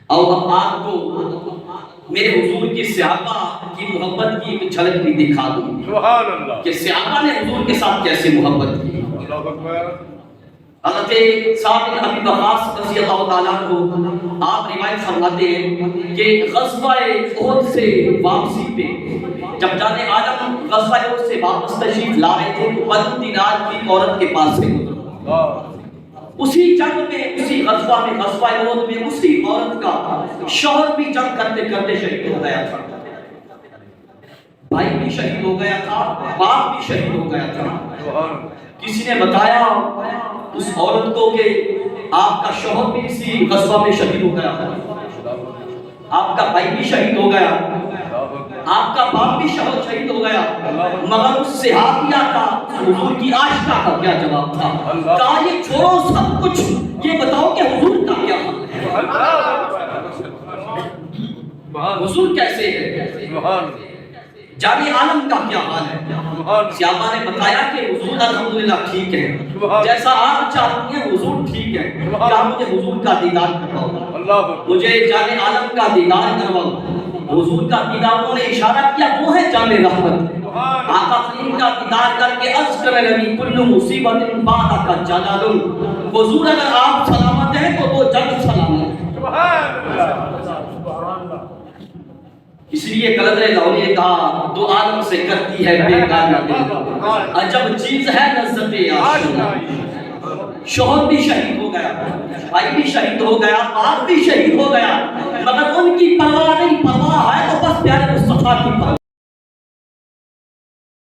اور اب آپ کو میرے حضور کی صحابہ کی محبت کی ایک جھلک بھی دکھا دوں سبحان اللہ کہ صحابہ نے حضور کے ساتھ کیسے محبت کی۔ اللہ اکبر حضرت سعد بن ابی وقاص رضی اللہ تعالیٰ عنہ آپ روایت فرماتے ہیں کہ غزوہ احد سے واپسی پہ جب جان عالم غزوہ احد سے واپس تشریف لا رہے تھے تو بنو دینار کی عورت کے پاس سے گزرا۔ اسی جنگ میں اسی غزوہ احد میں اسی عورت کا شوہر بھی جنگ کرتے کرتے شہید ہو گیا تھا، بھائی بھی شہید ہو گیا تھا، باپ بھی شہید ہو گیا تھا۔ کسی نے بتایا اس عورت کو کہ آپ کا شوہر بھی اسی غزوہ میں شہید ہو گیا، آپ کا بھائی بھی شہید ہو گیا، آپ کا باپ بھی شہید ہو گیا، مگر اس صحابیہ کا حضور کی عاشقہ کا کیا جواب تھا؟ کہا یہ چھوڑو سب کچھ، یہ بتاؤ کہ حضور کا کیا حال ہے، حضور کیسے ہے، جامع عالم کا کیا حال ہے۔ صحابہ نے بتایا کہ حضور الحمدللہ ٹھیک ہے، جیسا آپ چاہتی ہیں حضور ٹھیک ہے، کیا مجھے حضور کا دیدار کرواؤ، مجھے جامع عالم کا دیدار کرواؤ۔ حضور کا دیدار انہوں نے اشارہ کیا، وہ ہے جامع رحمت۔ آقا کریم کا دیدار کر کے عرض کرنے لگی کل مصیبت بعد کا جلال، حضور اگر آپ سلامت ہیں تو وہ جگ سلامت ہے۔ اس لیے قلندر لاہوری نے کہا دو عالم سے کرتی ہے بیگانہ دل، عجب چیز ہے لذت آشنا۔ شوہر بھی شہید ہو گیا، بھائی بھی شہید ہو گیا، باپ بھی شہید ہو گیا، مگر ان کی پرواہ نہیں، پرواہ ہے تو بس پیارے مصطفیٰ کی پرواہ۔